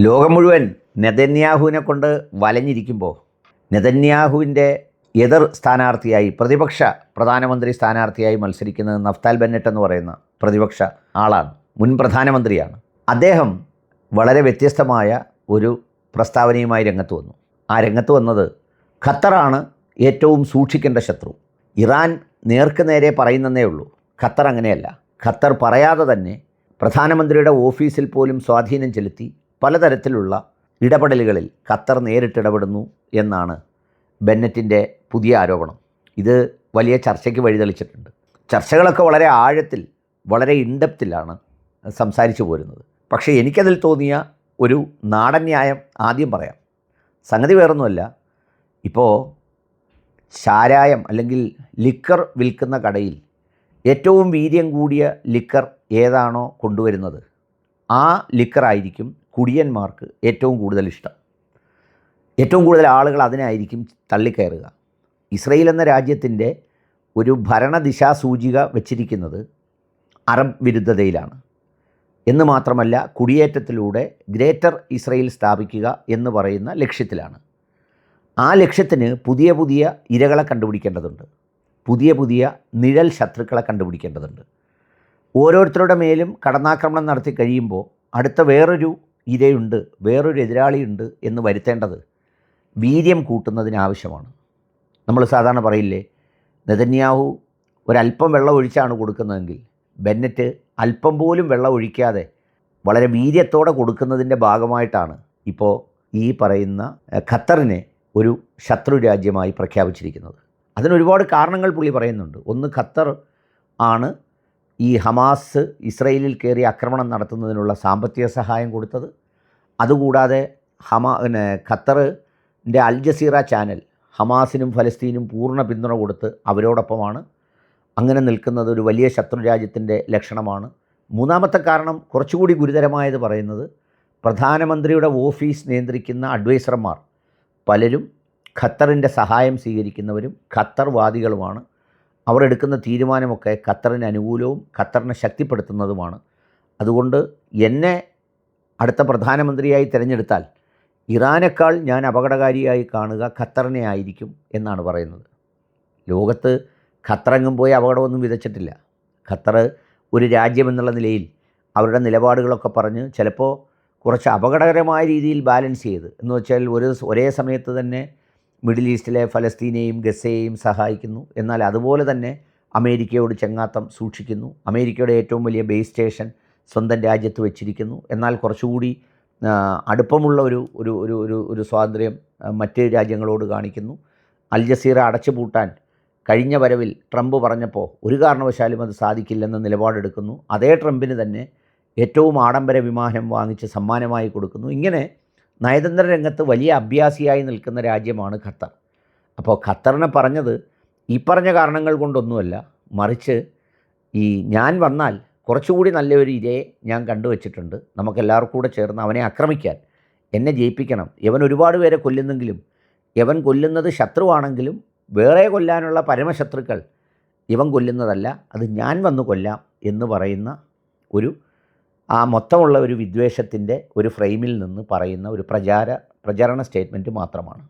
ലോകം മുഴുവൻ നെതന്യാഹുവിനെ കൊണ്ട് വലഞ്ഞിരിക്കുമ്പോൾ നെതന്യാഹുവിൻ്റെ എതിർ സ്ഥാനാർത്ഥിയായി പ്രതിപക്ഷ പ്രധാനമന്ത്രി സ്ഥാനാർത്ഥിയായി മത്സരിക്കുന്നത് നഫ്താൽ ബെന്നറ്റ് എന്ന് പറയുന്ന പ്രതിപക്ഷ ആളാണ്, മുൻ പ്രധാനമന്ത്രിയാണ്. അദ്ദേഹം വളരെ വ്യത്യസ്തമായ ഒരു പ്രസ്താവനയുമായി രംഗത്ത് വന്നു. ആ രംഗത്ത് വന്നത് ഖത്തറാണ് ഏറ്റവും സൂക്ഷിക്കേണ്ട ശത്രു. ഇറാൻ നേർക്ക് നേരെ പറയുന്നതേ ഉള്ളൂ. ഖത്തർ അങ്ങനെയല്ല. ഖത്തർ പറയാതെ തന്നെ പ്രധാനമന്ത്രിയുടെ ഓഫീസിൽ പോലും സ്വാധീനം ചെലുത്തി പലതരത്തിലുള്ള ഇടപെടലുകളിൽ ഖത്തർ നേരിട്ടിടപെടുന്നു എന്നാണ് ബെന്നറ്റിൻ്റെ പുതിയ ആരോപണം. ഇത് വലിയ ചർച്ചയ്ക്ക് വഴിതെളിച്ചിട്ടുണ്ട്. ചർച്ചകളൊക്കെ വളരെ ആഴത്തിൽ, വളരെ ഇൻഡെപ്തിലാണ് സംസാരിച്ചു പോരുന്നത്. പക്ഷേ എനിക്കതിൽ തോന്നിയ ഒരു നാടൻ ന്യായം ആദ്യം പറയാം. സംഗതി വേറൊന്നുമല്ല, ഇപ്പോൾ ചാരായം അല്ലെങ്കിൽ ലിക്കർ വിൽക്കുന്ന കടയിൽ ഏറ്റവും വീര്യം കൂടിയ ലിക്കർ ഏതാണോ കൊണ്ടുവരുന്നത് ആ ലിക്കറായിരിക്കും കുടിയന്മാർക്ക് ഏറ്റവും കൂടുതൽ ഇഷ്ടം. ഏറ്റവും കൂടുതൽ ആളുകൾ അതിനായിരിക്കും തള്ളിക്കയറുക. ഇസ്രയേൽ എന്ന രാജ്യത്തിൻ്റെ ഒരു ഭരണദിശാസൂചിക വച്ചിരിക്കുന്നത് അറബ് വിരുദ്ധതയിലാണ്. എന്ന് മാത്രമല്ല, കുടിയേറ്റത്തിലൂടെ ഗ്രേറ്റർ ഇസ്രയേൽ സ്ഥാപിക്കുക എന്ന് പറയുന്ന ലക്ഷ്യത്തിലാണ്. ആ ലക്ഷ്യത്തിന് പുതിയ പുതിയ ഇരകളെ കണ്ടുപിടിക്കേണ്ടതുണ്ട്, പുതിയ പുതിയ നിഴൽ ശത്രുക്കളെ കണ്ടുപിടിക്കേണ്ടതുണ്ട്. ഓരോരുത്തരുടെ മേലും കടന്നാക്രമണം നടത്തി കഴിയുമ്പോൾ അടുത്ത വേറൊരു ഇരയുണ്ട്, വേറൊരു എതിരാളിയുണ്ട് എന്ന് വരുത്തേണ്ടത് വീര്യം കൂട്ടുന്നതിനാവശ്യമാണ്. നമ്മൾ സാധാരണ പറയില്ലേ, നെതന്യാഹു ഒരല്പം വെള്ളം ഒഴിച്ചാണ് കൊടുക്കുന്നതെങ്കിൽ ബെന്നറ്റ് അല്പം പോലും വെള്ളം ഒഴിക്കാതെ വളരെ വീര്യത്തോടെ കൊടുക്കുന്നതിൻ്റെ ഭാഗമായിട്ടാണ് ഇപ്പോൾ ഈ പറയുന്ന ഖത്തറിനെ ഒരു ശത്രു രാജ്യമായി പ്രഖ്യാപിച്ചിരിക്കുന്നത്. അതിനൊരുപാട് കാരണങ്ങൾ പുള്ളി പറയുന്നുണ്ട്. ഒന്ന്, ഖത്തർ ആണ് ഈ ഹമാസ് ഇസ്രയേലിൽ കയറി ആക്രമണം നടത്തുന്നതിനുള്ള സാമ്പത്തിക സഹായം കൊടുത്തത്. അതുകൂടാതെ ഖത്തറിൻ്റെ അൽ ജസീറ ചാനൽ ഹമാസിനും ഫലസ്തീനും പൂർണ്ണ പിന്തുണ കൊടുത്ത് അവരോടൊപ്പമാണ്. അങ്ങനെ നിൽക്കുന്നത് ഒരു വലിയ ശത്രു രാജ്യത്തിൻ്റെ ലക്ഷണമാണ്. മൂന്നാമത്തെ കാരണം കുറച്ചുകൂടി ഗുരുതരമായത് പറയുന്നത്, പ്രധാനമന്ത്രിയുടെ ഓഫീസ് നിയന്ത്രിക്കുന്ന അഡ്വൈസർമാർ പലരും ഖത്തറിൻ്റെ സഹായം സ്വീകരിക്കുന്നവരും ഖത്തർ വാദികളുമാണ്. അവർ എടുക്കുന്ന തീരുമാനമൊക്കെ ഖത്തറിന് അനുകൂലവും ഖത്തറിനെ ശക്തിപ്പെടുത്തുന്നതുമാണ്. അതുകൊണ്ട് എന്നെ അടുത്ത പ്രധാനമന്ത്രിയായി തിരഞ്ഞെടുത്താൽ ഇറാനേക്കാൾ ഞാൻ അപകടകാരിയായി കാണുക ഖത്തറിനെ ആയിരിക്കും എന്നാണ് പറയുന്നത്. ലോകത്ത് ഖത്തറെങ്ങും പോയി അപകടമൊന്നും വിതച്ചിട്ടില്ല. ഖത്തർ ഒരു രാജ്യമെന്നുള്ള നിലയിൽ അവരുടെ നിലപാടുകളൊക്കെ പറഞ്ഞ് ചിലപ്പോൾ കുറച്ച് അപകടകരമായ രീതിയിൽ ബാലൻസ് ചെയ്ത്, എന്ന് വെച്ചാൽ ഒരേ സമയത്ത് തന്നെ മിഡിൽ ഈസ്റ്റിലെ ഫലസ്തീനെയും ഗസയെയും സഹായിക്കുന്നു, എന്നാൽ അതുപോലെ തന്നെ അമേരിക്കയോട് ചെങ്ങാത്തം സൂക്ഷിക്കുന്നു. അമേരിക്കയുടെ ഏറ്റവും വലിയ ബേസ് സ്റ്റേഷൻ സ്വന്തം രാജ്യത്ത് വെച്ചിരിക്കുന്നു. എന്നാൽ കുറച്ചുകൂടി അടുപ്പമുള്ള ഒരു സ്വാതന്ത്ര്യം മറ്റ് രാജ്യങ്ങളോട് കാണിക്കുന്നു. അൽ ജസീറ അടച്ചുപൂട്ടാൻ കഴിഞ്ഞ വരവിൽ ട്രംപ് പറഞ്ഞപ്പോൾ ഒരു കാരണവശാലും അത് സാധിക്കില്ലെന്ന നിലപാടെടുക്കുന്നു. അതേ ട്രംപിന് തന്നെ ഏറ്റവും ആഡംബര വിമാനം വാങ്ങിച്ച് സമ്മാനമായി കൊടുക്കുന്നു. ഇങ്ങനെ നയതന്ത്ര രംഗത്ത് വലിയ അഭ്യാസിയായി നിൽക്കുന്ന രാജ്യമാണ് ഖത്തർ. അപ്പോൾ ഖത്തറിനെ പറഞ്ഞത് ഈ പറഞ്ഞ കാരണങ്ങൾ കൊണ്ടൊന്നുമല്ല, മറിച്ച് ഞാൻ വന്നാൽ കുറച്ചുകൂടി നല്ലൊരു ഇരയെ ഞാൻ കണ്ടുവച്ചിട്ടുണ്ട്, നമുക്കെല്ലാവർക്കും കൂടെ ചേർന്ന് അവനെ ആക്രമിക്കാൻ, എന്നെ ജയിപ്പിക്കണം. ഇവൻ ഒരുപാട് പേരെ കൊല്ലുന്നെങ്കിലും, ഇവൻ കൊല്ലുന്നത് ശത്രുവാണെങ്കിലും വേറെ കൊല്ലാനുള്ള പരമശത്രുക്കൾ ഇവൻ കൊല്ലുന്നതല്ല, അത് ഞാൻ വന്ന് കൊല്ലാം എന്ന് പറയുന്ന ആ മൊത്തമുള്ള ഒരു വിദ്വേഷത്തിൻ്റെ ഒരു ഫ്രെയിമിൽ നിന്ന് പറയുന്ന ഒരു പ്രചരണ സ്റ്റേറ്റ്മെൻറ്റ് മാത്രമാണ്.